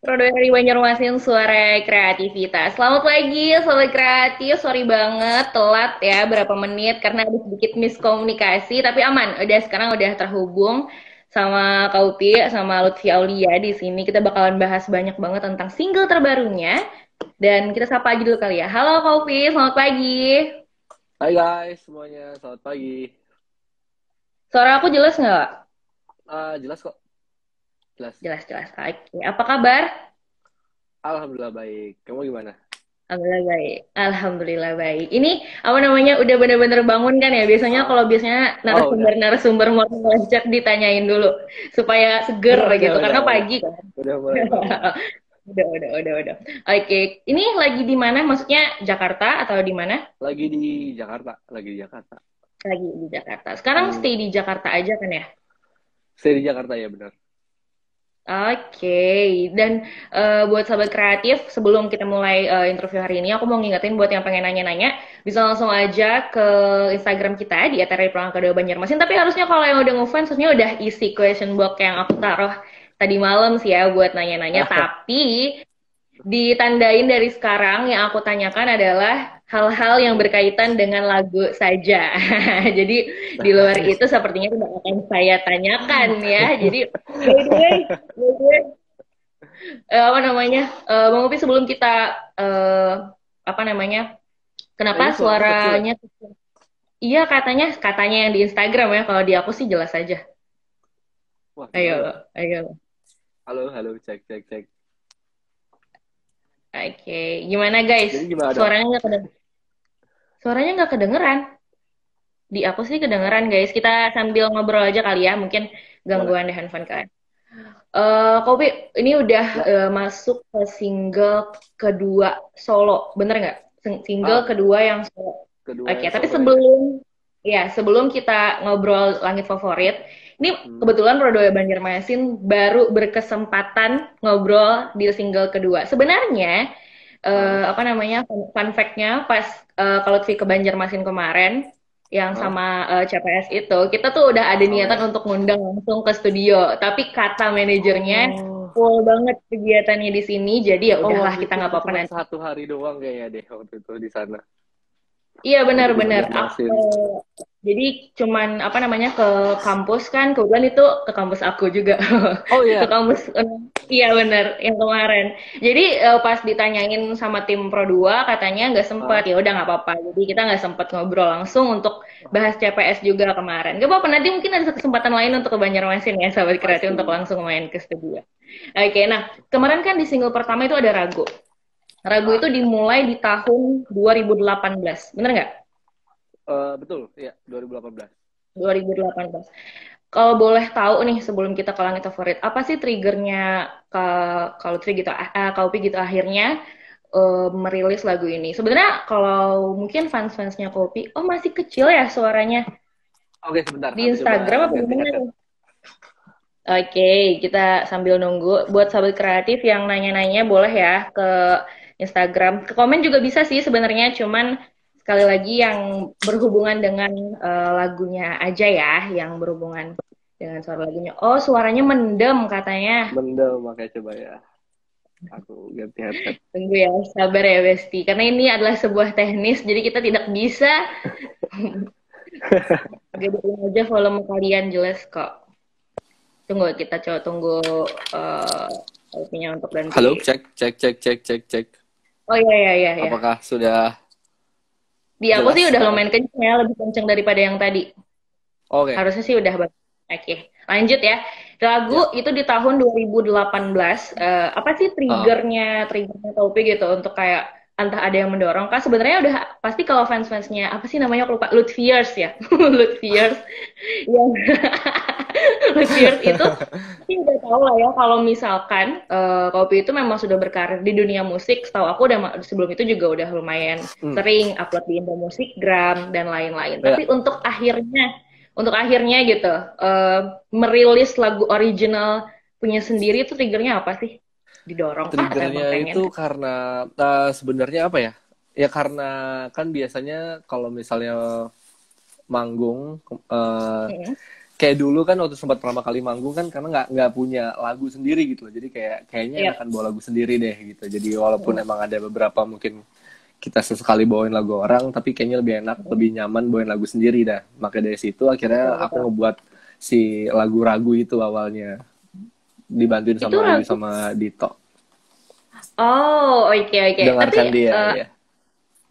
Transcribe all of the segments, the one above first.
Rodo dari Banjarmasin Suara Kreativitas. Selamat pagi, Sobat Kreatif. Sorry banget, telat ya berapa menit karena ada sedikit miskomunikasi. Tapi aman, sekarang udah terhubung sama Kak Upi, sama Lutfi Aulia di sini. Kita bakalan bahas banyak banget tentang single terbarunya. Dan kita sapa aja dulu kali ya. Halo Kak Upi, selamat pagi. Hai guys semuanya, selamat pagi. Suara aku jelas nggak? Jelas kok, jelas. Jelas-jelas. Oke, apa kabar? Alhamdulillah baik. Kamu gimana? Alhamdulillah baik. Alhamdulillah baik. Ini apa namanya udah bener-bener bangun kan ya? Biasanya Oh udah, narasumber mau ngajak ditanyain dulu supaya seger gitu karena udah. pagi kan. Udah mulai bangun. Udah. Oke, ini lagi di mana? Maksudnya Jakarta atau di mana? Lagi di Jakarta, lagi di Jakarta. Lagi di Jakarta. Sekarang Hmm, stay di Jakarta aja kan ya? saya di Jakarta ya benar. Oke, dan buat sahabat kreatif, sebelum kita mulai interview hari ini, aku mau ngingetin buat yang pengen nanya-nanya, bisa langsung aja ke Instagram kita di @radiprangkadeo Banjarmasin. Tapi harusnya kalau yang udah ngefans, harusnya udah isi question box yang aku taruh tadi malam sih ya buat nanya-nanya. Tapi ditandain dari sekarang yang aku tanyakan adalah hal-hal yang berkaitan dengan lagu saja. Jadi di luar itu sepertinya tidak akan saya tanyakan ya. Jadi by the way, by the way, apa namanya, Bang Upi sebelum kita eh, apa namanya, Kayaknya kenapa suaraku kecil ya. suaranya? Iya katanya katanya yang di Instagram ya. Kalau di aku sih jelas aja. Wah Ayo, gimana ya? ayo. Halo, halo, cek, cek, cek. Oke, gimana guys? Jadi gimana dong? Suaranya nggak kedengeran? Suaranya nggak kedengeran. Di aku sih kedengeran Oh, guys. Kita sambil ngobrol aja kali ya. Mungkin boleh. gangguan di handphone kalian. Kopi, ini udah Ya. masuk ke single kedua solo, bener nggak? Single Ah, kedua yang solo. kedua Oke, yang tapi solo ya. sebelum kita ngobrol langit favorit, ini Hmm. kebetulan Rodoya Banjarmasin baru berkesempatan ngobrol di single kedua. Sebenarnya Ah, apa namanya fun fact-nya pas kalau Lutfi ke Banjarmasin kemarin yang ah. sama CPS itu kita tuh udah ada Oh niatan ya. untuk ngundang langsung ke studio tapi kata manajernya Oh, full banget kegiatannya di sini jadi ya oh udahlah waktu kita itu nggak aku apa-apa cuma nanti. 1 hari doang kayaknya deh waktu itu di sana. Iya Waktu di benar-benar. Banjarmasin. Jadi cuman apa namanya ke kampus kan kebetulan itu ke kampus aku juga Oh ke iya. kampus iya benar yang kemarin. Jadi pas ditanyain sama tim Pro 2 katanya nggak sempat Ah, ya udah nggak apa-apa. Jadi kita nggak sempat ngobrol langsung untuk bahas CPS juga kemarin. Gak apa-apa nanti mungkin ada kesempatan lain untuk ke Banjarmasin ya sahabat kreatif untuk pasti. langsung main ke studio. Oke, nah kemarin kan di single pertama itu ada Ragu. Ragu itu Ah, dimulai di tahun 2018, bener nggak? betul, ya 2018. 2018. Kalau boleh tahu nih sebelum kita ke langit favorit, apa sih triggernya ke kalau Tri gitu, kalau Pi gitu akhirnya merilis lagu ini? Sebenarnya kalau mungkin fans-fansnya Kopi, oh masih kecil ya suaranya Oke, sebentar. di Aku coba Instagram apa ganti gimana headset. nih? Oke, kita sambil nunggu. Buat sahabat kreatif yang nanya-nanya boleh ya ke Instagram. Ke komen juga bisa sih sebenarnya, cuman sekali lagi yang berhubungan dengan lagunya aja ya, yang berhubungan dengan suara lagunya. Oh, suaranya mendem katanya. Mendel, makanya coba ya. Aku ganti headset. Tunggu ya, sabar ya Besti. Karena ini adalah sebuah teknis, jadi kita tidak bisa gedein aja volume kalian jelas kok. Tunggu, kita coba tunggu punya untuk ganti. Halo, cek, cek, cek, cek, cek, cek. Oh iya, iya, iya, iya. Apakah sudah Di aku sih jelas udah sekarang? lumayan kenceng ya, lebih kenceng daripada yang tadi. Oke, Harusnya sih udah bagus. Oke, lanjut ya. Lagu ya. itu di tahun 2018. Apa sih Ah, triggernya Taupi gitu untuk kayak entah ada yang mendorong kan sebenarnya udah pasti kalau fans-fansnya apa sih namanya aku lupa Lutfiers ya Lutfiers yang Lutfiers itu pasti udah tahu lah ya kalau misalkan Kopi itu memang sudah berkarir di dunia musik setahu aku udah sebelum itu juga udah lumayan hmm, sering upload di Indo Musikgram dan lain-lain ya. tapi untuk akhirnya gitu merilis lagu original punya sendiri itu triggernya apa sih didorong kah atau emang Triggernya pengen. itu karena sebenarnya apa ya? Ya karena kan biasanya kalau misalnya manggung, eh, Mm-mm. kayak dulu kan waktu sempat pertama kali manggung kan karena nggak punya lagu sendiri gitu loh. Jadi kayaknya Iya. enakan bawa lagu sendiri deh gitu. Jadi walaupun emang ada beberapa mungkin kita sesekali bawain lagu orang, tapi kayaknya lebih enak, lebih nyaman bawain lagu sendiri dah. Maka dari situ akhirnya Betul, aku betul. ngebuat si lagu ragu itu awalnya, dibantuin Itu sama Ayu ragu. sama Dito. Oh, oke oke. Tapi Dengarkan dia ya.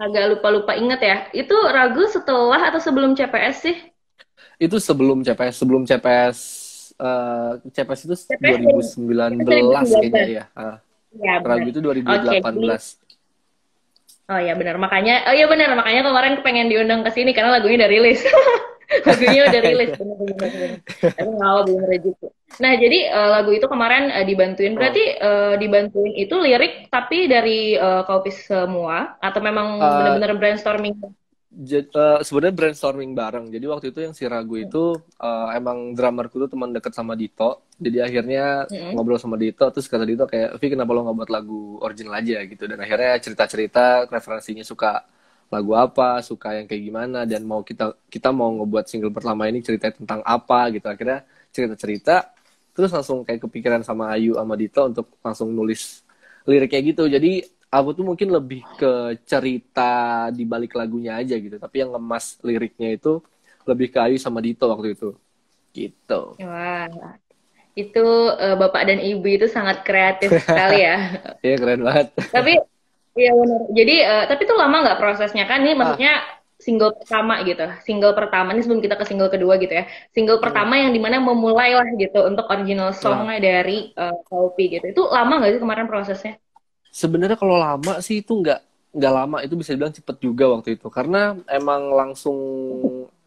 agak lupa-lupa inget ya. Itu ragu setelah atau sebelum CPS sih? Itu sebelum CPS, CPS itu CPS dari 2019 kayaknya 2019. ya. Ya Ragu benar. itu Oke, jadi 2018. oh ya benar. Makanya, oh ya benar. Makanya kemarin pengen diundang ke sini karena lagunya udah rilis. Lagunya udah rilis, benar benar benar. Tapi nggak apa, belum rezeki. Nah, jadi lagu itu kemarin dibantuin. Oh. Berarti dibantuin itu lirik tapi dari Kaupis semua atau memang Uh, benar-benar brainstorming? Sebenarnya brainstorming bareng. Jadi waktu itu yang si Ragu itu emang drummerku tuh teman deket sama Dito. Jadi akhirnya Mm-mm. ngobrol sama Dito, terus kata Dito kayak, Vi kenapa lo nggak buat lagu original aja gitu. Dan akhirnya cerita-cerita referensinya suka lagu apa, suka yang kayak gimana, dan mau kita kita mau ngebuat single pertama ini cerita tentang apa gitu. Akhirnya cerita-cerita, terus langsung kayak kepikiran sama Ayu sama Dito untuk langsung nulis lirik kayak gitu. Jadi aku tuh mungkin lebih ke cerita di balik lagunya aja gitu, tapi yang ngemas liriknya itu lebih ke Ayu sama Dito waktu itu gitu. Wah, itu Bapak dan Ibu itu sangat kreatif sekali ya. Iya keren banget. Tapi iya benar. Jadi tapi itu lama nggak prosesnya kan? Ini Ah, maksudnya single pertama gitu. Single pertama ini sebelum kita ke single kedua gitu ya. Single hmm. pertama yang dimana memulai lah gitu untuk original Nah, songnya dari Shopee gitu. Itu lama nggak sih kemarin prosesnya? sebenarnya kalau lama sih itu nggak lama, itu bisa dibilang cepet juga waktu itu karena emang langsung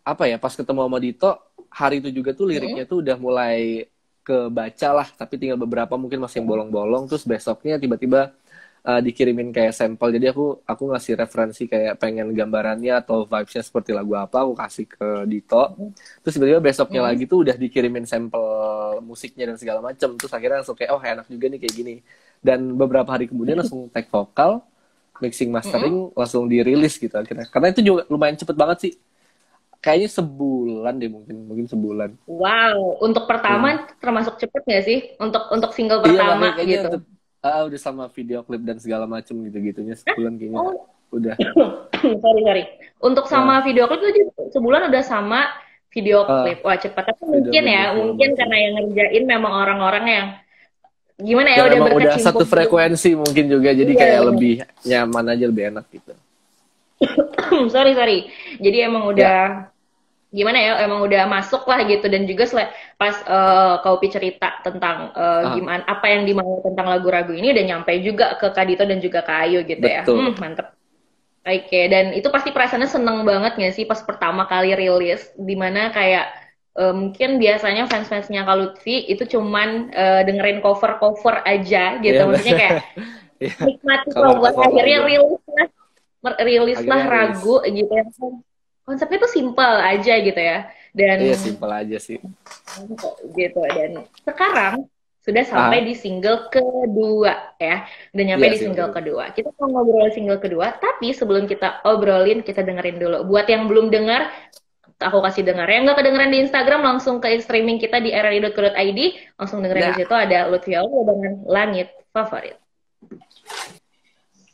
apa ya, pas ketemu sama Dito hari itu juga tuh liriknya Mm-mm. tuh udah mulai kebaca lah, tapi tinggal beberapa mungkin masih yang bolong-bolong, terus besoknya tiba-tiba dikirimin kayak sampel. Jadi aku ngasih referensi kayak pengen gambarannya atau vibesnya seperti lagu apa, aku kasih ke Dito, terus tiba-tiba besoknya Mm-mm. lagi tuh udah dikirimin sampel musiknya dan segala macem, terus akhirnya langsung kayak oh enak juga nih kayak gini, dan beberapa hari kemudian langsung take vokal, mixing Mm-mm. mastering langsung dirilis gitu akhirnya, karena itu juga lumayan cepet banget sih, kayaknya sebulan deh, mungkin sebulan. Wow, untuk Hmm. pertama termasuk cepet nggak sih? Untuk single Iya makanya pertama kayaknya gitu. untuk udah sama video klip dan segala macem gitu-gitunya sebulan kayaknya Oh, udah. sorry, sorry. Untuk Nah, sama video klip itu sebulan udah sama video ah klip. Wah, cepat. Tapi video mungkin klip dan ya, segala mungkin macam. karena yang ngerjain memang orang-orang yang gimana ya Yang udah emang udah satu berkecimpung di frekuensi mungkin juga, jadi iya kayak benar. lebih nyaman aja, lebih enak gitu. Sorry, sorry. Jadi emang Ya, udah gimana ya, emang udah masuk lah gitu dan juga pas Kaupi cerita tentang ah gimana apa yang dimau tentang lagu-lagu ini udah nyampe juga ke Kadito dan juga ke Ayu gitu ya. betul. Mantep. Oke, dan itu pasti perasaannya seneng banget gak sih pas pertama kali rilis, dimana kayak mungkin biasanya fans-fansnya Kak Lutfi itu cuman dengerin cover-cover aja gitu, Iya maksudnya kayak iya, nikmati cover cover, cover akhirnya aja. rilislah Akhirnya rilis. Ragu gitu ya. Konsepnya tuh simple aja gitu ya, dan Iya, simpel aja sih. gitu, dan sekarang sudah sampai Ah, di single kedua ya, udah nyampe iya di sih. single kedua. Kita mau ngobrol single kedua, tapi sebelum kita obrolin kita dengerin dulu. Buat yang belum dengar, aku kasih dengar. Yang nggak kedengeran di Instagram, langsung ke streaming kita di rri.co.id, langsung dengerin di Nah, situ ada Lutfi Aulia dengan Langit Favorit.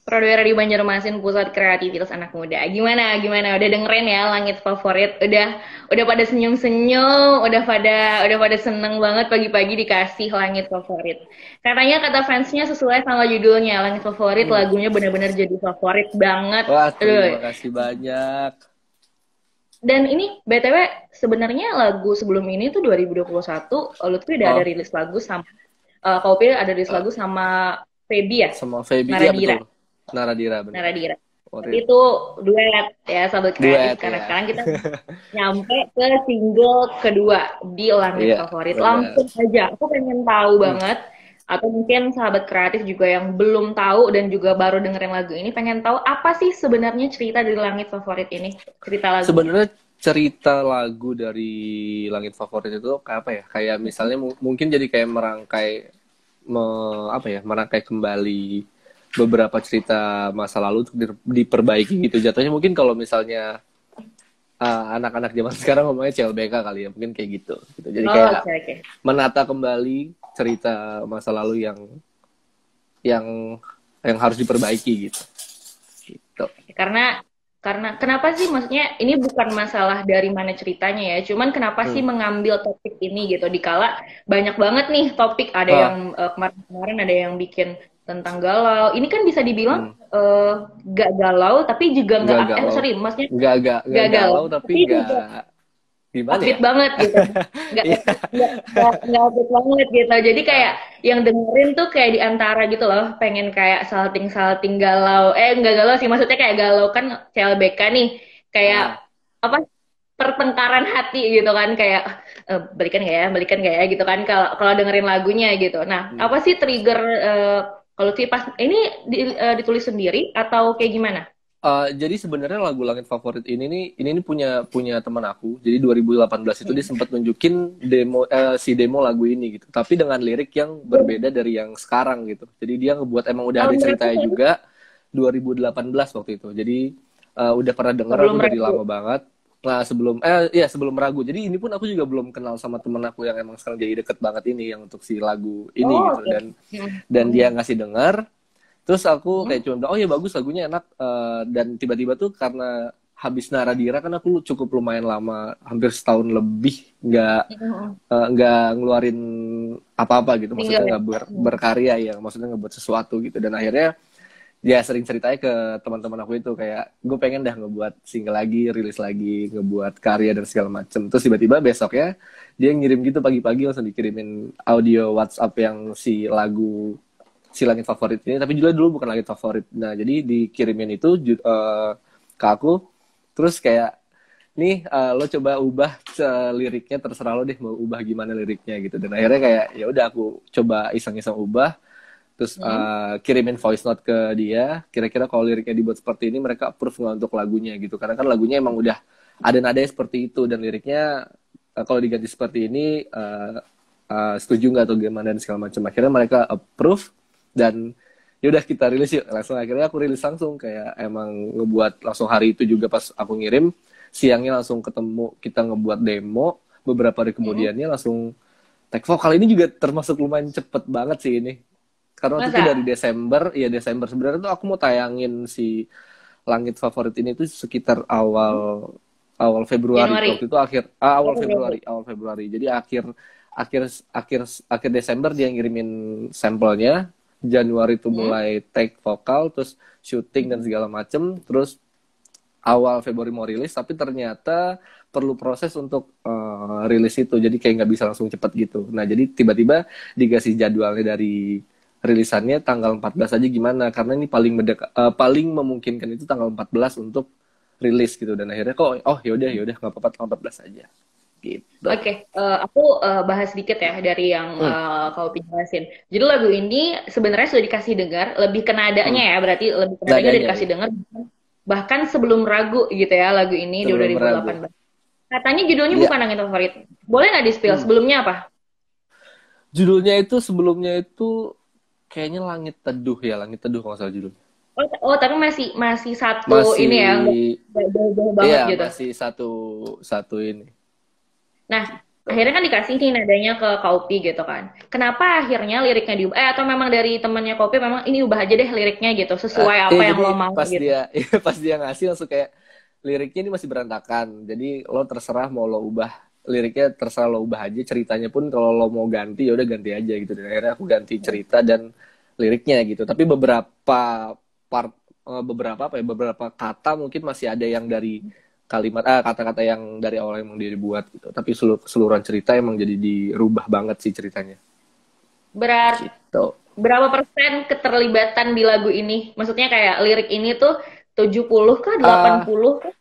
Prodera di Banjarmasin, Pusat Kreativitas Anak Muda. Gimana? Gimana? Udah dengerin ya Langit Favorit? Udah pada senyum-senyum, udah pada seneng banget pagi-pagi dikasih Langit Favorit. Katanya kata fansnya sesuai sama judulnya, Langit Favorit hmm. lagunya benar-benar jadi favorit banget. Wah, terima Aduh. kasih banyak. Dan ini BTW sebenarnya lagu sebelum ini tuh 2021 Lutfi udah ada Oh, rilis lagu sama Kaupi ada rilis eh, lagu sama Feby ya, sama Feby, iya Naradira. betul. Naradira bener. Naradira. Tapi Orit. itu duet ya sahabat kreatif, Duet karena ya. sekarang kita nyampe ke single kedua di Langit Iya, Favorit. benar. Langsung aja, aku pengen tahu Hmm. banget, atau mungkin sahabat kreatif juga yang belum tahu dan juga baru dengerin lagu ini pengen tahu apa sih sebenarnya cerita dari Langit Favorit ini, cerita lagunya. Sebenarnya cerita lagu dari Langit Favorit itu kayak apa ya? Kayak misalnya mungkin jadi kayak apa ya? Merangkai kembali beberapa cerita masa lalu untuk diperbaiki gitu. Jatuhnya mungkin kalau misalnya anak-anak zaman sekarang ngomongnya CLBK kali ya, mungkin kayak gitu. Jadi Oh, kayak oke, oke. menata kembali cerita masa lalu yang harus diperbaiki gitu. Gitu. Karena kenapa sih, maksudnya ini bukan masalah dari mana ceritanya ya, cuman kenapa sih Hmm. mengambil topik ini gitu, dikala banyak banget nih topik, ada yang Ah, kemarin-kemarin ada yang bikin tentang galau. Ini kan bisa dibilang hmm. gak galau tapi juga nggak Nggak galau, sorry, maksudnya nggak gak galau galau tapi tapi nggak juga gimana ya? upbeat banget gitu, nggak Iya. nggak upbeat banget gitu, jadi kayak Ah, yang dengerin tuh kayak di antara gitu loh, pengen kayak salting galau, nggak galau sih, maksudnya kayak galau kan CLBK nih, kayak ah. apa, pertengkaran hati gitu kan, kayak balikan gak ya gitu kan, kalau kalau dengerin lagunya gitu. Nah, Hmm. apa sih trigger kalau sih pas ini ditulis sendiri atau kayak gimana? Jadi sebenarnya lagu Langit Favorit ini nih punya punya teman aku. Jadi 2018 itu dia Hmm. sempat nunjukin demo lagu ini gitu. Tapi dengan lirik yang berbeda dari yang sekarang gitu. Jadi dia ngebuat emang udah ada Tahun berapa ceritanya sih? juga 2018 waktu itu. Jadi udah pernah denger aku Sebelum dari Ragu. lama banget. Nah, sebelum Ragu. Jadi ini pun aku juga belum kenal sama temen aku yang emang sekarang jadi deket banget ini yang untuk si lagu ini Oh, gitu. oke. Hmm. Dan dia Hmm. ngasih denger. Terus aku Hmm. kayak cuma bilang, oh ya bagus lagunya enak. Dan tiba-tiba tuh karena habis Naradira kan aku cukup lumayan lama, hampir setahun lebih Hmm. nggak ngeluarin apa-apa gitu. Tinggal Maksudnya ya. nggak Hmm. berkarya ya, maksudnya ngebuat sesuatu gitu. Dan akhirnya dia sering ceritanya ke teman-teman aku itu kayak gue pengen dah ngebuat single lagi, rilis lagi, ngebuat karya dan segala macem. Terus tiba-tiba besoknya dia ngirim gitu pagi-pagi langsung dikirimin audio WhatsApp yang si langit favorit ini, tapi judulnya dulu bukan langit favorit. Nah, jadi dikirimin itu ke aku, terus kayak nih lo coba ubah liriknya, terserah lo deh mau ubah gimana liriknya gitu. Dan akhirnya kayak ya udah aku coba iseng-iseng ubah, terus Hmm. kirimin voice note ke dia. Kira-kira kalau liriknya dibuat seperti ini mereka approve nggak untuk lagunya gitu. Karena kan lagunya emang udah ada nadanya seperti itu dan liriknya kalau diganti seperti ini setuju nggak atau gimana dan segala macam. Akhirnya mereka approve dan yaudah kita rilis yuk langsung. Akhirnya aku rilis langsung kayak emang ngebuat langsung hari itu juga pas aku ngirim siangnya langsung ketemu kita ngebuat demo, beberapa hari Hmm. kemudiannya langsung tag vokal. Ini juga termasuk lumayan cepet banget sih ini karena waktu itu dari Masa? Desember. Ya Desember sebenarnya tuh aku mau tayangin si Langit Favorit ini tuh sekitar awal awal Februari Januari. waktu itu awal Oh, Februari, jadi akhir akhir akhir akhir Desember dia ngirimin sampelnya. Januari itu Hmm. mulai take vokal, terus syuting dan Hmm. segala macem, terus awal Februari mau rilis, tapi ternyata perlu proses untuk rilis itu, jadi kayak nggak bisa langsung cepet gitu. Nah jadi tiba-tiba dikasih jadwalnya dari rilisannya tanggal 14 aja gimana, karena ini paling memungkinkan itu tanggal 14 untuk rilis gitu. Dan akhirnya kok oh yaudah yaudah nggak apa-apa tanggal 14 aja gitu. Oke, aku bahas sedikit ya dari yang Hmm, kau jelasin. Jadi lagu ini sebenarnya sudah dikasih dengar, lebih ke hmm. nadanya ya, berarti lebih ke Nggak nadanya udah adanya dikasih ya, dengar bahkan sebelum ragu gitu ya, lagu ini di sebelum ragu. 2018. Katanya judulnya Iya. bukan Angin Favorit. Boleh nggak di-spill Hmm. sebelumnya apa? Judulnya itu sebelumnya itu kayaknya Langit Teduh ya, Langit Teduh kalau nggak salah judulnya. Oh, tapi masih masih satu Masih, ini ya, nggak jauh-jauh banget iya gitu. masih satu satu ini. Nah, Tuh. akhirnya kan dikasih nih nadanya ke Kaupi gitu kan. Kenapa akhirnya liriknya diubah? Atau memang dari temannya Kaupi memang ini ubah aja deh liriknya gitu, sesuai apa yang Jadi lo mau pas gitu. dia pas dia ngasih langsung kayak liriknya ini masih berantakan. Jadi lo terserah mau lo ubah liriknya, terserah lo ubah aja, ceritanya pun kalau lo mau ganti ya udah ganti aja gitu. Dan akhirnya aku ganti cerita dan liriknya gitu. Tapi part beberapa apa ya, beberapa kata mungkin masih ada yang dari kata-kata yang dari awal emang dia dibuat gitu. Tapi keseluruhan cerita emang jadi dirubah banget sih ceritanya. Berat Gitu. berapa persen keterlibatan di lagu ini? Maksudnya kayak lirik ini tuh 70 kah, Ah, 80 kah?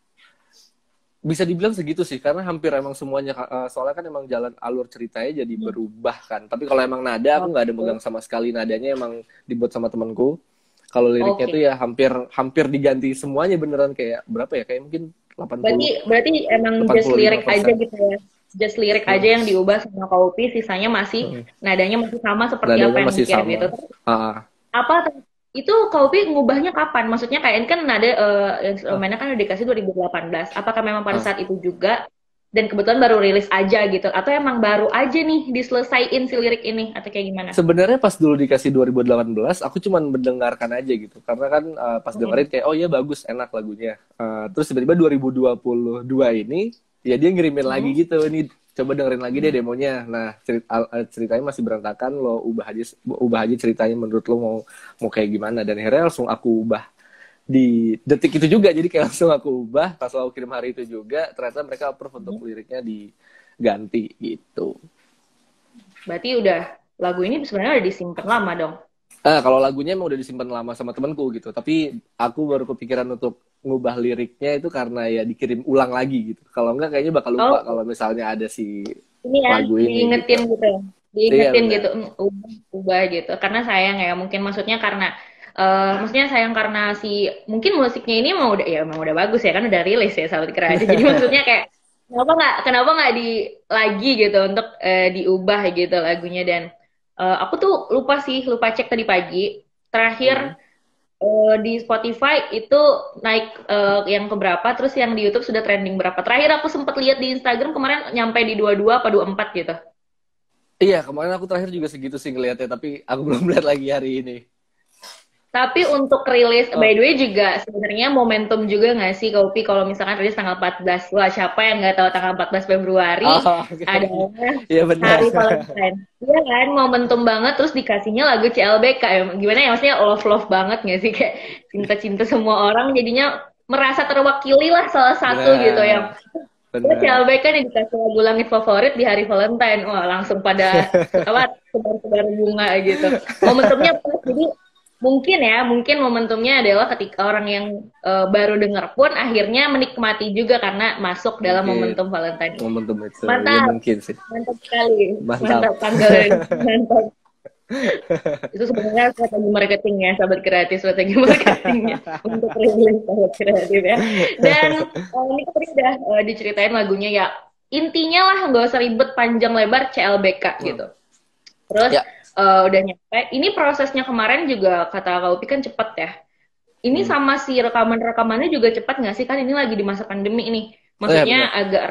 bisa dibilang segitu sih karena hampir emang semuanya soalnya kan emang jalan alur ceritanya jadi Hmm. berubah kan. Tapi kalau emang nada aku nggak ada megang Oke. sama sekali, nadanya emang dibuat sama temanku. Kalau liriknya tuh Oke. ya hampir hampir diganti semuanya beneran, kayak berapa ya, kayak mungkin Berarti 80 berarti emang just lirik aja 85%. gitu ya. Just lirik aja Hmm. yang diubah sama Kaupi, sisanya masih Hmm. nadanya masih sama seperti apa Nadanya yang masih dikirim sama. gitu. Ah, Apa Itu Kaupi ngubahnya kapan? Maksudnya kayak ini kan ada instrumennya kan udah dikasih 2018. Apakah memang pada Ah, saat itu juga dan kebetulan baru rilis aja gitu atau emang baru aja nih diselesaiin si lirik ini atau kayak gimana? sebenarnya pas dulu dikasih 2018, aku cuman mendengarkan aja gitu. Karena kan pas Mm-mm. dengerin kayak, oh iya bagus, enak lagunya. Terus tiba-tiba 2022 ini, ya dia ngirimin lagi Mm-mm. gitu. Ini coba dengerin lagi deh demonya. Nah, ceritanya masih berantakan, lo ubah aja ceritanya menurut lo mau kayak gimana. Dan akhirnya langsung aku ubah di detik itu juga. Jadi kayak langsung aku ubah, pas aku kirim hari itu juga, ternyata mereka approve untuk liriknya diganti gitu. Berarti udah lagu ini sebenarnya udah disimpan lama dong. Kalau lagunya emang udah disimpan lama sama temanku gitu. Tapi aku baru kepikiran untuk ngubah liriknya itu karena ya dikirim ulang lagi gitu. Kalau enggak kayaknya bakal lupa Oh, kalau misalnya ada si ini ya lagu ini gitu. diingetin gitu. Iya Diingetin gitu, benar. ubah, ubah gitu. Karena sayang ya, mungkin maksudnya karena maksudnya sayang karena si mungkin musiknya ini mau udah ya emang udah bagus ya kan udah rilis ya sahabat kera aja. Jadi maksudnya kayak kenapa nggak di lagi gitu untuk diubah gitu lagunya dan aku tuh lupa cek tadi pagi terakhir Hmm. di Spotify itu naik yang keberapa, terus yang di YouTube sudah trending berapa. Terakhir aku sempat lihat di Instagram kemarin nyampe di 22 apa 24 gitu. Iya, kemarin aku terakhir juga segitu sih ngeliatnya, tapi aku belum lihat lagi hari ini. Tapi untuk rilis, by Oh, the way juga sebenarnya momentum juga nggak sih Kopi kalau misalkan rilis tanggal 14. Wah, siapa yang nggak tahu tanggal 14 Februari oh oke. adalah Iya benar. hari Valentine. Iya kan, momentum banget terus dikasihnya lagu CLBK. Ya, gimana ya, maksudnya love-love banget nggak sih? Kayak cinta-cinta semua orang jadinya merasa terwakili lah salah satu gitu yang Benar. Benar. CLBK nih dikasih lagu langit favorit di hari Valentine. Wah, langsung pada apa sebar-sebar bunga gitu. Momentumnya pas, jadi mungkin momentumnya adalah ketika orang yang baru dengar pun akhirnya menikmati juga karena masuk dalam Mungkin momentum Valentine. momentum itu. Ya Mantap, mungkin sih. mantap sekali, Mantap. mantap tanggal mantap. Itu sebenarnya strategi marketing ya, sahabat kreatif, strategi marketingnya untuk rilis sahabat kreatif ya. Dan ini kan tadi udah diceritain lagunya ya. Intinya lah nggak usah ribet panjang lebar CLBK Hmm. gitu. Terus Ya. udah nyampe. Ini prosesnya kemarin juga kata Kak Upi kan cepet ya. Ini Hmm. sama si rekaman-rekamannya juga cepat nggak sih? Kan ini lagi di masa pandemi nih. Oh ya Maksudnya benar. agak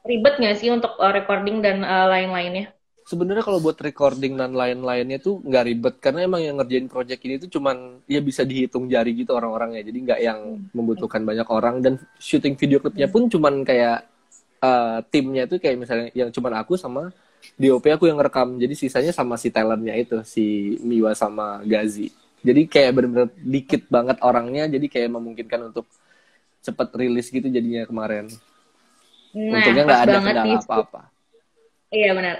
ribet nggak sih untuk recording dan lain-lainnya? Sebenarnya kalau buat recording dan lain-lainnya tuh nggak ribet karena emang yang ngerjain project ini tuh cuman ya bisa dihitung jari gitu orang-orangnya, jadi nggak yang membutuhkan banyak orang, dan syuting video klipnya pun cuman kayak timnya tuh kayak misalnya yang cuman aku sama DOP aku yang rekam, jadi sisanya sama si talentnya itu si Miwa sama Gazi, jadi kayak bener-bener dikit banget orangnya, jadi kayak memungkinkan untuk cepet rilis gitu jadinya kemarin. Nah, Untungnya pas nggak ada banget kendala nih. apa-apa. Iya benar.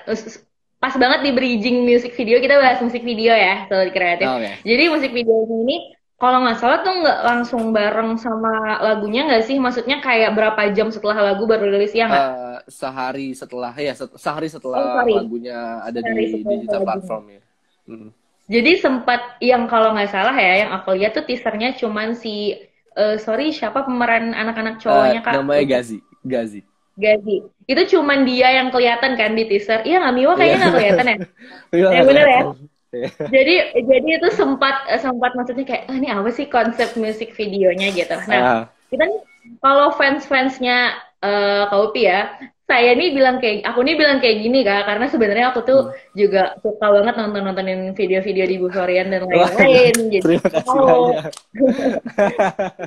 Pas banget di bridging music video kita bahas musik video ya, sobat kreatif. Oke. Jadi musik video ini kalau nggak salah tuh nggak langsung bareng sama lagunya nggak sih? Maksudnya kayak berapa jam setelah lagu baru rilis ya nggak? Sehari setelah ya sehari Oh setelah sorry, lagunya ada dari di setelah digital lagunya. platform ya. Mm. Jadi sempat yang kalau nggak salah ya, yang aku lihat tuh teasernya cuman si sorry siapa pemeran anak-anak cowoknya kak? Namanya Lupa. Gazi. Gazi. Itu cuman dia yang kelihatan kan di teaser. Iya nggak Miwa Iya. kayaknya nggak kelihatan ya? Iya Ya nggak bener ya. kelihatan. Iya. Jadi itu sempat sempat maksudnya kayak ah, ini apa sih konsep musik videonya gitu. Nah, Ah, kita nih kalau fans-fansnya Kaupi ya, saya nih bilang kayak aku nih bilang kayak gini kak, karena sebenarnya aku tuh hmm. juga suka banget nontonin video-video di Busorian dan Waduh, lain-lain. Jadi terima kasih oh banyak.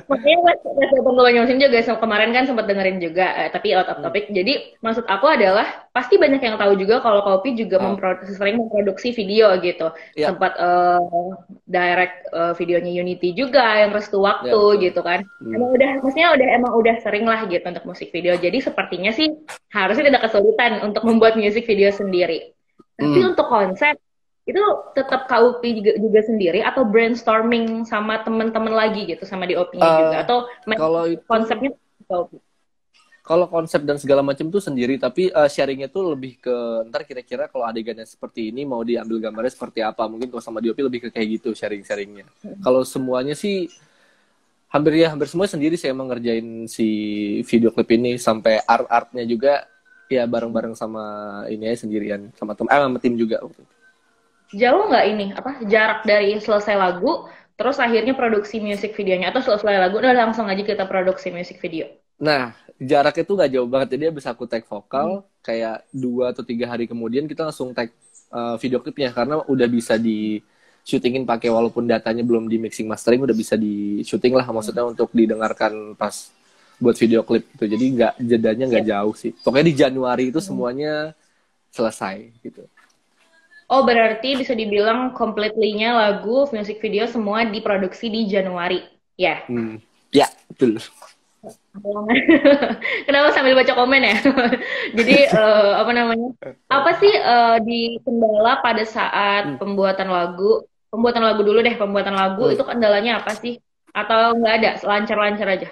makanya pas datang ke musim juga kemarin kan sempat dengerin juga tapi out of Hmm. topic. Jadi maksud aku adalah pasti banyak yang tahu juga kalau Kopi juga Ah, sering memproduksi video gitu. ya, Sempat direct videonya Unity juga yang Restu ya Waktu betul. gitu kan. Hmm. Emang udah sering lah gitu untuk musik video. Jadi sepertinya sih harusnya tidak kesulitan untuk membuat musik video sendiri. Tapi Hmm. untuk konsep itu tetap KUP juga sendiri atau brainstorming sama teman-teman lagi gitu sama DOP-nya juga Eh, atau kalau itu konsepnya KUP. Kalau konsep dan segala macam tuh sendiri, tapi sharingnya tuh lebih ke ntar kira-kira kalau adegannya seperti ini mau diambil gambarnya seperti apa. Mungkin kalau sama Diopi lebih ke kayak gitu sharing-sharingnya. Kalau semuanya sih hampir semua sendiri sih emang ngerjain si video klip ini sampai art-artnya juga ya bareng-bareng sama ini aja sendirian sama sama tim juga waktu itu. Jauh nggak ini apa jarak dari selesai lagu terus akhirnya produksi music videonya, atau selesai lagu udah langsung aja kita produksi music video? Nah, jaraknya tuh gak jauh banget. Jadi abis aku tag vokal, kayak 2 atau 3 hari kemudian kita langsung tag video klipnya. Karena udah bisa di syutingin pakai, walaupun datanya belum di mixing mastering, udah bisa di syuting lah. Maksudnya untuk didengarkan pas buat video klip gitu. Jadi jedanya nggak Yep. jauh sih. Pokoknya di Januari itu semuanya selesai gitu. Oh, berarti bisa dibilang completely-nya lagu, music video semua diproduksi di Januari. Ya. Ya, betul. Kenapa sambil baca komen ya? Jadi apa namanya? Apa sih di kendala pada saat Hmm. pembuatan lagu? Pembuatan lagu dulu deh, pembuatan lagu Hmm. itu kendalanya apa sih? Atau nggak ada, lancar-lancar aja?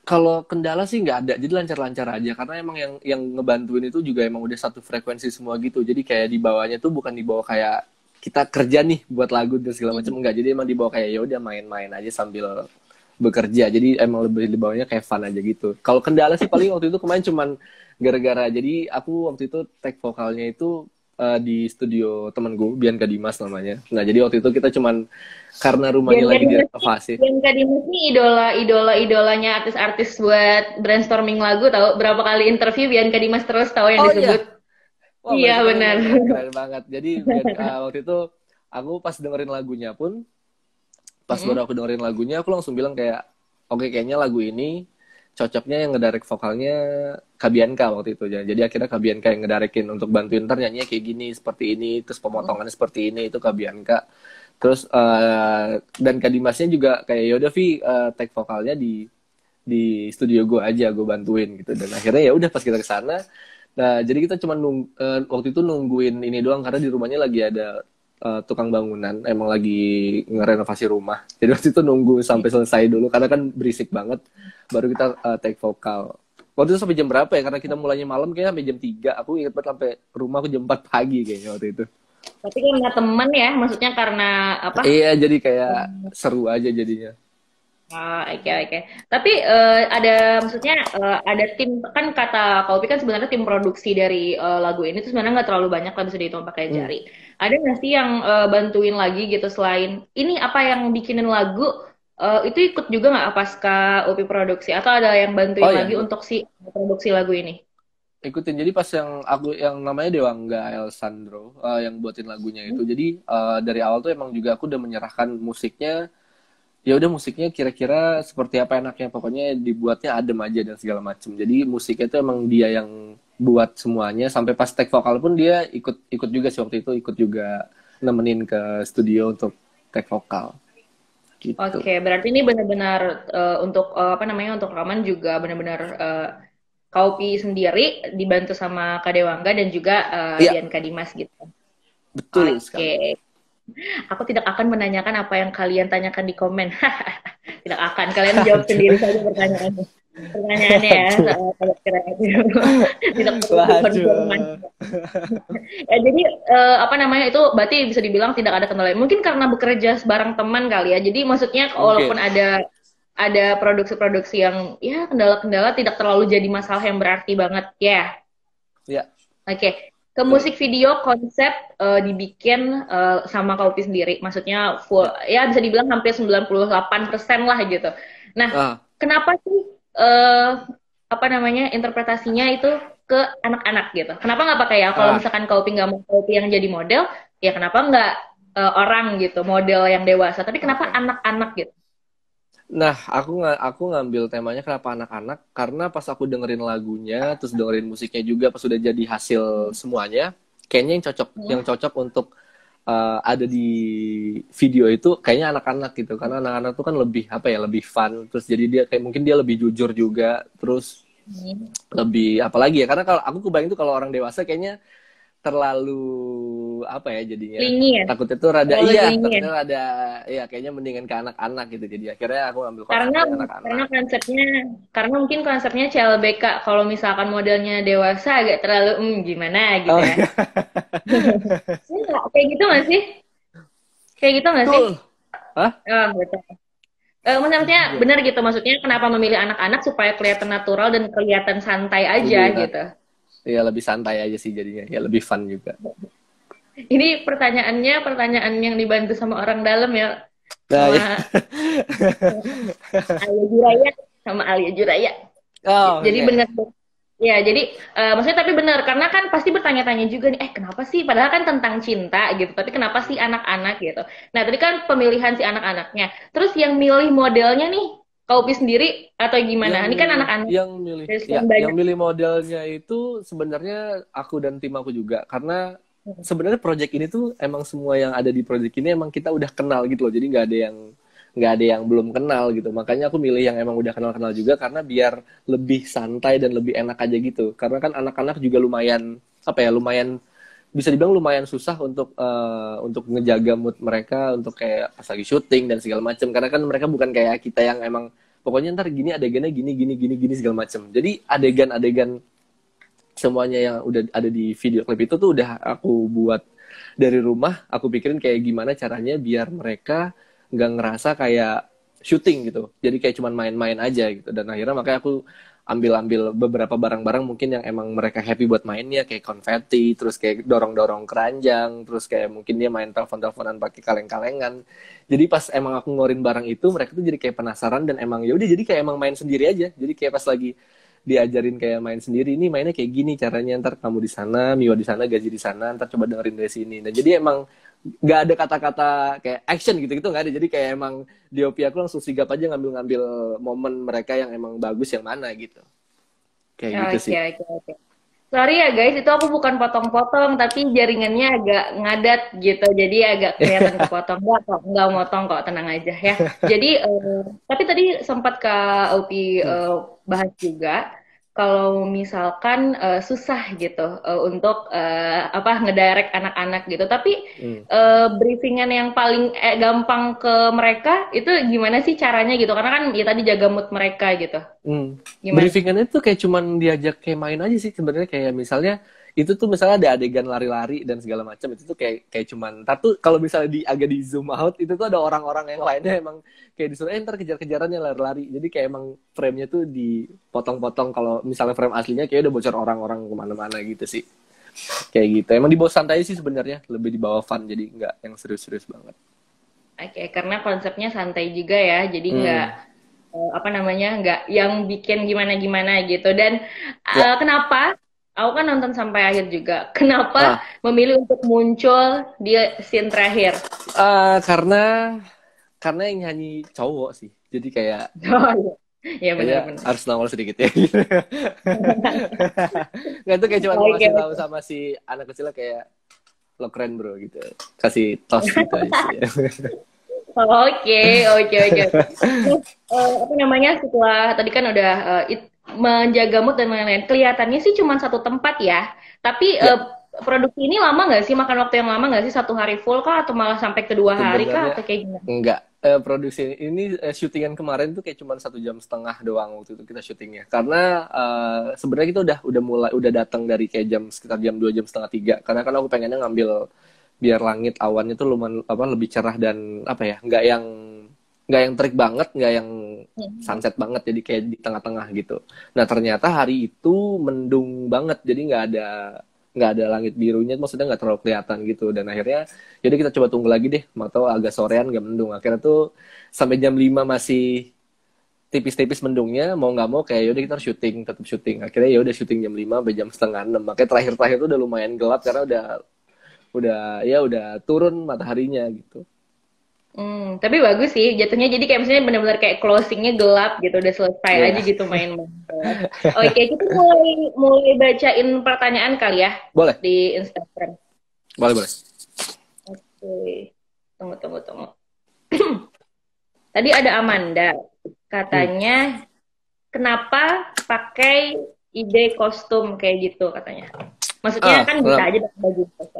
Kalau kendala sih nggak ada, jadi lancar-lancar aja. Karena emang yang ngebantuin itu juga emang udah satu frekuensi semua gitu. Jadi kayak di bawahnya tuh bukan di bawah kayak kita kerja nih buat lagu dan segala macam, enggak. Jadi emang di bawah kayak ya udah main-main aja sambil bekerja. Jadi emang lebih di bawahnya kayak fun aja gitu. Kalau kendala sih paling waktu itu kemarin cuman gara-gara, jadi aku waktu itu tag vokalnya itu di studio temen gue, Bianca Dimas namanya. Nah jadi waktu itu kita cuman karena rumahnya Bianca lagi Dimas nih, direnovasi. Bianca Dimas nih idolanya artis-artis buat brainstorming lagu, tahu berapa kali interview Bianca Dimas terus tahu yang Oh disebut. iya, wah Iya berarti keren benar. dong, keren banget. Jadi waktu itu aku pas dengerin lagunya pun, pas baru aku dengerin lagunya, aku langsung bilang kayak, oke, kayaknya lagu ini cocoknya yang ngedirect vokalnya Kabianka waktu itu. Jadi akhirnya Kabianka yang ngedirectin untuk bantuin, ntar nyanyinya kayak gini, seperti ini, terus pemotongannya seperti ini, itu Kabianka. Terus dan Kak Dimasnya juga kayak yaudah Vi, take vokalnya di studio gue aja, gue bantuin gitu. Dan akhirnya ya udah pas kita kesana, nah jadi kita cuma waktu itu nungguin ini doang, karena di rumahnya lagi ada tukang bangunan, emang lagi ngerenovasi rumah. Jadi waktu itu nunggu sampai selesai dulu karena kan berisik banget, baru kita take vokal. Waktu itu sampai jam berapa ya? Karena kita mulainya malam, kayaknya sampai jam 3. Aku ingat banget sampai rumah aku jam 4 pagi kayaknya waktu itu. Tapi karena temen ya, maksudnya karena apa? Iya, jadi kayak seru aja jadinya. Ah, oke oke. Tapi ada maksudnya ada tim kan kata Kaupi kan sebenarnya tim produksi dari lagu ini tuh sebenarnya nggak terlalu banyak lah bisa dihitung pakai Hmm. jari. Ada nggak sih yang bantuin lagi gitu selain ini apa yang bikinin lagu itu ikut juga nggak pasca Upi produksi atau ada yang Oh bantuin ya, lagi untuk si produksi lagu ini? ikutin. Jadi pas yang namanya Dewangga El Sandro, yang buatin lagunya itu. Jadi dari awal tuh emang juga aku udah menyerahkan musiknya. Ya udah, musiknya kira-kira seperti apa enaknya, pokoknya dibuatnya adem aja dan segala macem. Jadi musiknya itu emang dia yang buat semuanya, sampai pas take vokal pun dia ikut ikut juga sih waktu itu, ikut juga nemenin ke studio untuk take vokal gitu. Oke, berarti ini benar-benar untuk apa namanya untuk rekaman juga benar-benar Kaupi sendiri dibantu sama Kak Dewangga dan juga Iya, Dian Kadimas gitu. betul sekali. Oke, aku tidak akan menanyakan apa yang kalian tanyakan di komen. Tidak akan, kalian jawab sendiri Waduh. saja pertanyaannya. Pertanyaannya ya, Waduh. soal kalau kreatif. Tidak perlu Waduh. dikonfirmasi. Ya, jadi apa namanya itu berarti bisa dibilang tidak ada kendala. Mungkin karena bekerja bareng teman kali ya. Jadi maksudnya walaupun Mungkin. ada produksi-produksi yang ya kendala-kendala tidak terlalu jadi masalah yang berarti banget ya. Ya, Oke. Ke betul. musik video konsep dibikin sama Kaupi sendiri. Maksudnya full Ya. ya bisa dibilang hampir 98% lah gitu. Nah, Ah, kenapa sih eh apa namanya interpretasinya itu ke anak-anak gitu? Kenapa nggak pakai ya? Kalau ah. misalkan Kaupi nggak mau Kaupi yang jadi model, ya kenapa nggak orang gitu, model yang dewasa? Tapi kenapa Oke. anak-anak gitu? Nah, aku ngambil temanya kenapa anak-anak, karena pas aku dengerin lagunya, terus dengerin musiknya juga, pas sudah jadi hasil semuanya, kayaknya yang cocok untuk ada di video itu kayaknya anak-anak gitu, karena anak-anak tuh kan lebih apa ya, lebih fun, terus jadi dia kayak mungkin dia lebih jujur juga, terus Hmm. lebih apalagi ya, karena kalau aku kebayang tuh kalau orang dewasa kayaknya terlalu apa ya jadinya, Lingi ya, takutnya tuh rada, terlalu iya lingi ya. takutnya rada, iya kayaknya mendingan ke anak-anak gitu, jadi akhirnya aku ambil Karena konsepnya karena anak-anak. konsepnya karena mungkin konsepnya CLBK kalau misalkan modelnya dewasa agak terlalu gimana gitu Oh ya. iya. Enggak, kayak gitu nggak sih? Kayak gitu nggak sih? Betul. Hah? Oh, betul. Maksudnya Iya. benar gitu. Maksudnya kenapa memilih anak-anak supaya kelihatan natural dan kelihatan santai aja Lebih gitu. ya lebih santai aja sih jadinya, ya lebih fun juga. Ini pertanyaan yang dibantu sama orang dalam ya. Nah, sama ya. Alia Juraya sama Alia Juraya. Oh, Jadi oke. benar. Ya, jadi maksudnya tapi benar karena kan pasti bertanya-tanya juga nih, kenapa sih? Padahal kan tentang cinta gitu, tapi kenapa sih anak-anak gitu? Nah, tadi kan pemilihan si anak-anaknya. Terus yang milih modelnya nih, kau pilih sendiri atau gimana? Ini kan anak-anak, dari sekian Yang banyak. milih modelnya itu sebenarnya aku dan tim aku juga, karena sebenarnya project ini tuh emang semua yang ada di project ini emang kita udah kenal gitu loh, jadi nggak ada yang belum kenal gitu. Makanya aku milih yang emang udah kenal-kenal juga, karena biar lebih santai dan lebih enak aja gitu. Karena kan anak-anak juga lumayan apa ya, lumayan bisa dibilang lumayan susah untuk ngejaga mood mereka untuk kayak pas lagi syuting dan segala macam, karena kan mereka bukan kayak kita yang emang pokoknya ntar gini adegannya gini gini gini gini segala macam. Jadi adegan-adegan semuanya yang udah ada di video klip itu tuh udah aku buat dari rumah. Aku pikirin kayak gimana caranya biar mereka nggak ngerasa kayak syuting gitu, jadi kayak cuman main-main aja gitu. Dan akhirnya makanya aku ambil-ambil beberapa barang-barang mungkin yang emang mereka happy buat mainnya, kayak konfeti, terus kayak dorong-dorong keranjang, terus kayak mungkin dia main telepon-teleponan pakai kaleng-kalengan. Jadi pas emang aku ngorin barang itu, mereka tuh jadi kayak penasaran dan emang ya udah jadi kayak emang main sendiri aja. Jadi kayak pas lagi diajarin kayak main sendiri, ini mainnya kayak gini caranya, ntar kamu di sana, Miwa di sana, Gaji di sana, ntar coba dengerin dari sini. Nah jadi emang nggak ada kata-kata kayak action gitu-gitu, nggak ada. Jadi kayak emang DOP aku langsung sigap aja ngambil-ngambil momen mereka yang emang bagus yang mana gitu. Kayak gitu Oke, sih. oke, oke. Sorry ya guys, itu aku bukan potong-potong, tapi jaringannya agak ngadat gitu, jadi agak kelihatan kepotong. Nggak motong kok, tenang aja ya. Jadi, tapi tadi sempat Kak Upi Hmm. bahas juga, kalau misalkan susah gitu untuk apa ngedirect anak-anak gitu. Tapi Hmm. briefingan yang paling gampang ke mereka itu gimana sih caranya gitu? Karena kan ya tadi jaga mood mereka gitu. Hmm. Gimana? Briefingan itu kayak cuman diajak kayak main aja sih sebenarnya, kayak misalnya itu tuh misalnya ada adegan lari-lari dan segala macam, itu tuh kayak kayak cuman tapi kalau misalnya agak di zoom out itu tuh ada orang-orang yang lainnya emang kayak disuruh ntar kejar-kejarannya lari-lari, jadi kayak emang frame-nya tuh dipotong-potong. Kalau misalnya frame aslinya kayak udah bocor orang-orang kemana-mana gitu sih, kayak gitu. Emang di bawah santai sih sebenarnya, lebih di bawah fun, jadi nggak yang serius-serius banget. Oke, karena konsepnya santai juga ya, jadi nggak Hmm. apa namanya nggak yang bikin gimana-gimana gitu. Dan Ya. kenapa? Aku kan nonton sampai akhir juga. Kenapa Ah, memilih untuk muncul di scene terakhir? karena yang nyanyi cowok sih, jadi kayak Oh iya, ya kayaknya benar-benar. harus nongol sedikit ya. Nggak, itu kayak cuma mau Oke, ngasih tahu oke. sama si anak kecilnya kayak lo keren bro gitu, kasih tos gitu aja sih. Oke, oke, oke. Terus, apa namanya setelah tadi kan udah menjaga mood dan lain-lain. Kelihatannya sih cuma satu tempat ya. Tapi Ya, produksi ini lama nggak sih? Makan waktu yang lama nggak sih? 1 hari full kah? Atau malah sampai kedua hari kah? sebenarnya Atau kayak gimana? enggak. Produksi ini syutingan kemarin tuh kayak cuma 1,5 jam doang waktu itu kita syutingnya, karena sebenarnya kita udah datang dari kayak jam sekitar jam 2 jam setengah 3, karena kan aku pengennya ngambil biar langit awannya tuh lumayan apa lebih cerah dan apa ya, nggak yang terik banget, nggak yang Hmm. sunset banget, jadi kayak di tengah-tengah gitu. Nah ternyata hari itu mendung banget, jadi nggak ada langit birunya, maksudnya nggak terlalu kelihatan gitu. Dan akhirnya jadi kita coba tunggu lagi deh, mau tahu agak sorean nggak mendung. Akhirnya tuh sampai jam 5 masih tipis-tipis mendungnya, mau nggak mau kayak yaudah kita harus syuting, tetap syuting. Akhirnya ya udah syuting jam 5 sampai jam setengah 6. Makanya terakhir-terakhir tuh udah lumayan gelap karena udah turun mataharinya gitu. Tapi bagus sih jatuhnya jadi kayak misalnya benar-benar kayak closingnya gelap gitu udah selesai aja Iya. gitu main-main. Oke kita mulai mulai bacain pertanyaan kali ya Boleh, di Instagram. boleh, boleh. Oke, tunggu tunggu tunggu. Tadi ada Amanda Hmm. katanya kenapa pakai ide kostum kayak gitu katanya. Maksudnya kan bisa Kenapa, aja pakai baju biasa.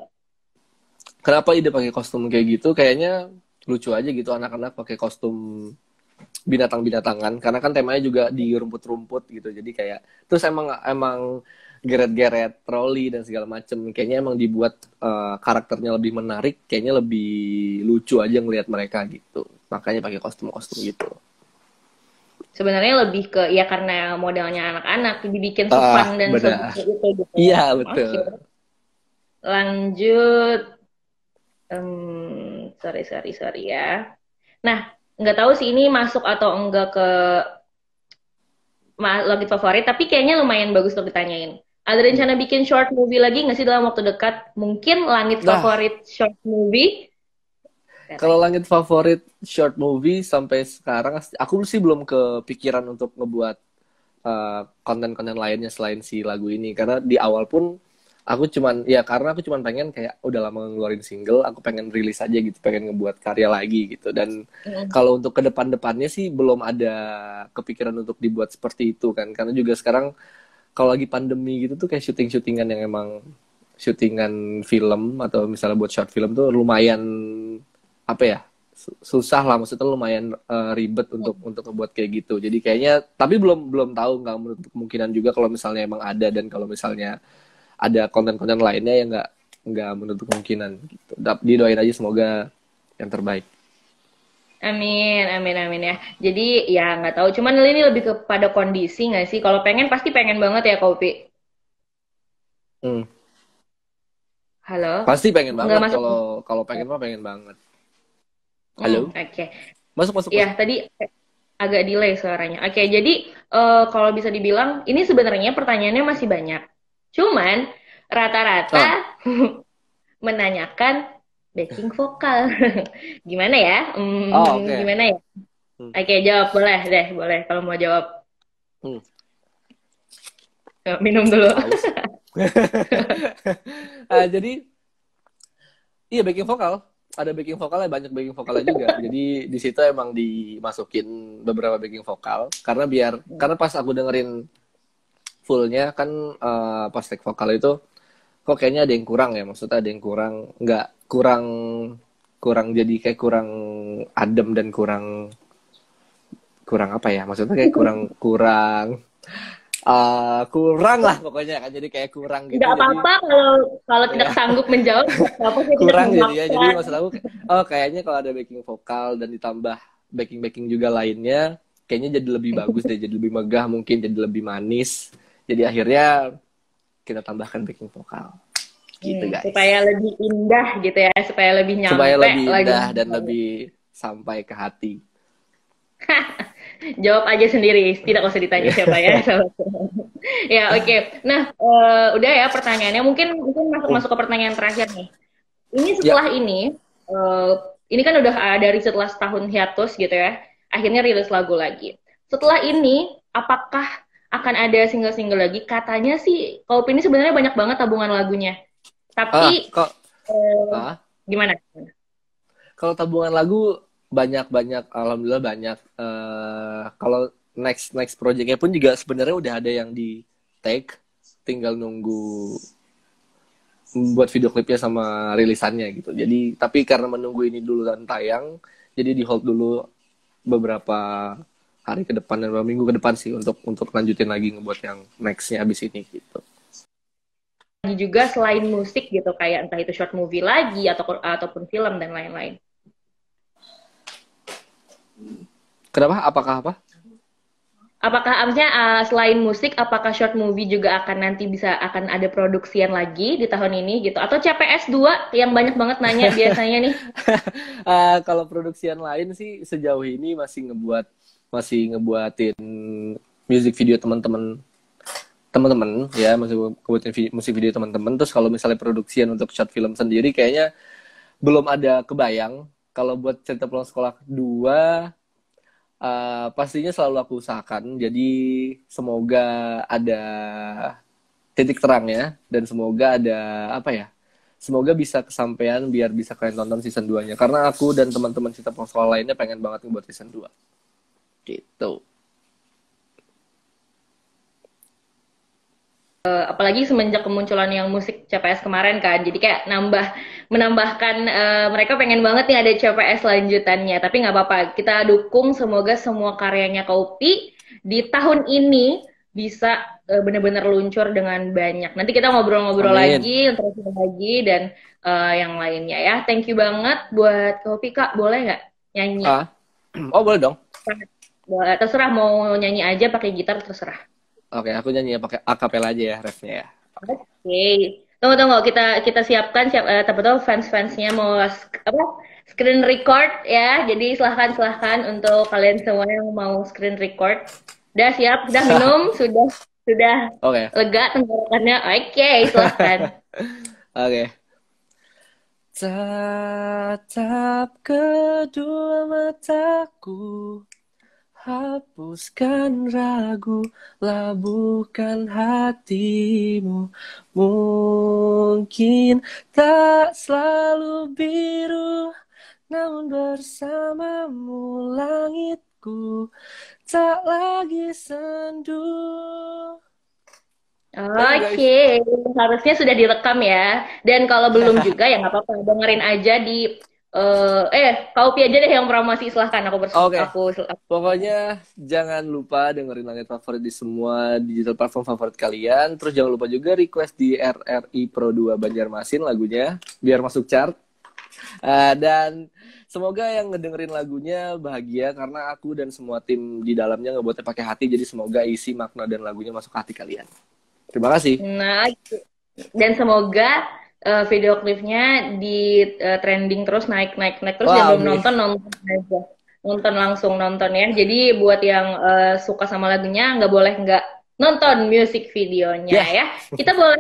kenapa ide pakai kostum kayak gitu? Kayaknya lucu aja gitu anak-anak pakai kostum binatang-binatangan, karena kan temanya juga di rumput-rumput gitu. Jadi kayak terus emang emang geret-geret troli dan segala macem, kayaknya emang dibuat karakternya lebih menarik, kayaknya lebih lucu aja ngelihat mereka gitu, makanya pakai kostum-kostum gitu. Sebenarnya lebih ke ya karena modelnya anak-anak dibikin Ah, sefun dan benar. selucu itu gitu ya. Iya, betul. Oke, lanjut. Sorry, sorry, sorry ya. Nah, nggak tahu sih ini masuk atau enggak ke langit favorit, tapi kayaknya lumayan bagus untuk ditanyain. Ada Hmm. rencana bikin short movie lagi nggak sih dalam waktu dekat? Mungkin langit Nah, favorit short movie? kalau Katanya. langit favorit short movie sampai sekarang, aku sih belum kepikiran untuk ngebuat konten-konten lainnya selain si lagu ini. Karena di awal pun aku cuman, ya karena aku cuman pengen kayak udah lama ngeluarin single, aku pengen rilis aja gitu, pengen ngebuat karya lagi gitu. Dan Mm. kalau untuk ke depan-depannya sih belum ada kepikiran untuk dibuat seperti itu kan. Karena juga sekarang kalau lagi pandemi gitu tuh kayak syuting-syutingan yang emang syutingan film atau misalnya buat short film tuh lumayan apa ya, susah lah, maksudnya lumayan ribet untuk ngebuat kayak gitu. Jadi kayaknya tapi belum belum tahu, nggak menutup kemungkinan juga kalau misalnya emang ada, dan kalau misalnya ada konten-konten lainnya ya nggak menutup kemungkinan gitu. Didoain aja semoga yang terbaik. Amin, amin, amin ya. Jadi ya nggak tahu. Cuman ini lebih kepada kondisi nggak sih? Kalau pengen pasti pengen banget ya kopi. Hmm. Halo, Pasti pengen nggak banget, masuk. kalau kalau pengen mah pengen banget. Halo, Oke. masuk masuk Ya masuk. tadi agak delay suaranya. Oke, jadi kalau bisa dibilang ini sebenarnya pertanyaannya masih banyak. Cuman rata-rata Ah, menanyakan backing vokal. Gimana ya? oh oke. Gimana ya? Hmm. Oke, jawab boleh deh, boleh kalau mau jawab. Hmm. Minum dulu. Haus. Jadi iya, backing vokal. Ada backing vokalnya, banyak backing vokalnya juga. Jadi di situ emang dimasukin beberapa backing vokal karena karena pas aku dengerin fullnya kan, pas take vokal itu kok kayaknya ada yang kurang ya. Maksudnya ada yang kurang, nggak kurang, kurang jadi kayak kurang adem dan kurang kurang apa ya? Maksudnya kayak kurang kurang kurang lah pokoknya kan. Jadi kayak kurang gitu. Nggak Jadi apa-apa kalau kalau tidak ya sanggup menjawab, nggak apa-apa, saya tidak kurang jadi ya. memaksa. Jadi maksud aku oh kayaknya kalau ada backing vokal dan ditambah backing juga lainnya kayaknya jadi lebih bagus deh, jadi lebih megah, mungkin jadi lebih manis. Jadi akhirnya kita tambahkan backing vokal gitu Supaya guys, lebih indah gitu ya, supaya lebih supaya nyampe lebih lagi. indah dan lebih sampai ke hati. Jawab aja sendiri, tidak usah ditanya siapa ya. Ya, oke. Nah, udah ya pertanyaannya. Mungkin mungkin masuk Hmm. masuk ke pertanyaan terakhir nih. Ini Ya. setelah eh, ini kan udah dari setelah setahun hiatus gitu ya. Akhirnya rilis lagu lagi. Setelah ini, apakah akan ada single-single lagi? Katanya sih, kalau ini sebenarnya banyak banget tabungan lagunya. Tapi kok eh, ah gimana? Kalau tabungan lagu banyak-banyak, alhamdulillah banyak. Kalau next next projectnya pun juga sebenarnya udah ada yang di take, tinggal nunggu buat video klipnya sama rilisannya gitu. Jadi tapi karena menunggu ini dulu dan tayang, jadi di hold dulu beberapa hari ke depan dan beberapa minggu ke depan sih untuk lanjutin lagi ngebuat yang nextnya abis ini gitu. Lagi juga selain musik gitu, kayak entah itu short movie lagi atau ataupun film dan lain-lain. Kenapa? Apakah apa? Apakah artinya selain musik, apakah short movie juga akan nanti bisa akan ada produksian lagi di tahun ini gitu? Atau CPS 2 yang banyak banget nanya biasanya nih? Kalau produksian lain sih sejauh ini masih ngebuatin music video teman-teman ya, masih ngebuatin musik video teman-teman. Terus kalau misalnya produksian untuk short film sendiri kayaknya belum ada kebayang. Kalau buat cerita pulang sekolah kedua, pastinya selalu aku usahakan. Jadi semoga ada titik terangnya dan semoga ada apa ya? Semoga bisa kesampaian biar bisa kalian tonton season 2-nya. Karena aku dan teman-teman cerita pulang sekolah lainnya pengen banget ngebuat season 2. Gitu. Apalagi semenjak kemunculan yang musik CPS kemarin kan, jadi kayak menambahkan mereka pengen banget nih ada CPS lanjutannya. Tapi nggak apa-apa, kita dukung semoga semua karyanya Kaupi di tahun ini bisa benar-benar luncur dengan banyak. Nanti kita ngobrol-ngobrol Amin. lagi, terus lagi dan yang lainnya ya. Thank you banget buat Kaupi, Kak. Boleh nggak nyanyi? Ah, oh boleh dong. Boleh, terserah mau nyanyi aja pakai gitar terserah. Oke, aku nyanyi ya pakai akapela aja ya refnya ya. Oke. Tunggu tunggu kita kita siapkan tapi tahu fans-fansnya mau apa screen record ya. Jadi silahkan untuk kalian semua yang mau screen record. Udah siap, sudah minum, sudah Oke. lega tenggorokannya. Oke, silahkan. Oke. Tatap kedua mataku, hapuskan ragu, labuhkan hatimu. Mungkin tak selalu biru, namun bersamamu langitku tak lagi sendu. Thank you guys. Oke, harusnya sudah direkam ya. Dan kalau belum juga ya nggak apa-apa, dengerin aja di kau pi aja deh yang promosi silahkan Oke. Pokoknya jangan lupa dengerin Langit Favorit di semua digital platform favorit kalian. Terus jangan lupa juga request di RRI Pro 2 Banjarmasin lagunya biar masuk chart. Dan semoga yang ngedengerin lagunya bahagia karena aku dan semua tim di dalamnya ngebuatnya pakai hati. Jadi semoga isi makna dan lagunya masuk hati kalian. Terima kasih. Nah, dan semoga video klipnya di trending terus naik terus yang Wah, belum amin. nonton aja nonton langsung nonton ya. Jadi buat yang suka sama lagunya nggak boleh nggak nonton music videonya Ya, ya. Kita boleh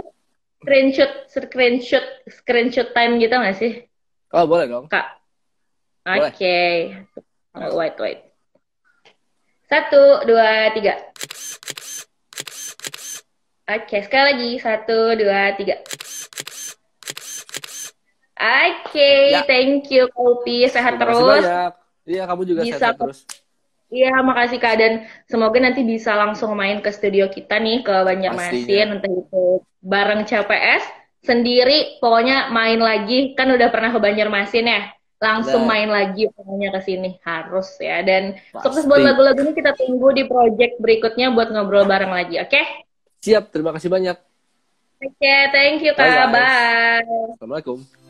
screenshot time gitu nggak sih, oh boleh dong. Kak? Boleh. Oke. Wait. 1, 2, 3. Oke, sekali lagi 1, 2, 3. Oke, Ya, thank you Kopi, sehat terima kasih terus. banyak. Iya, kamu juga Bisa, sehat-sehat terus. iya makasih Kak dan semoga nanti bisa langsung main ke studio kita nih ke Banjarmasin, Pastinya. entah itu bareng CPS sendiri, pokoknya main lagi kan udah pernah ke Banjarmasin ya, langsung Benar, main lagi pokoknya ke sini harus ya dan sukses buat pasti. lagu-lagu ini kita tunggu di project berikutnya buat ngobrol bareng lagi, oke? Siap, terima kasih banyak. Oke, thank you Bye Kak, guys. bye. Assalamualaikum.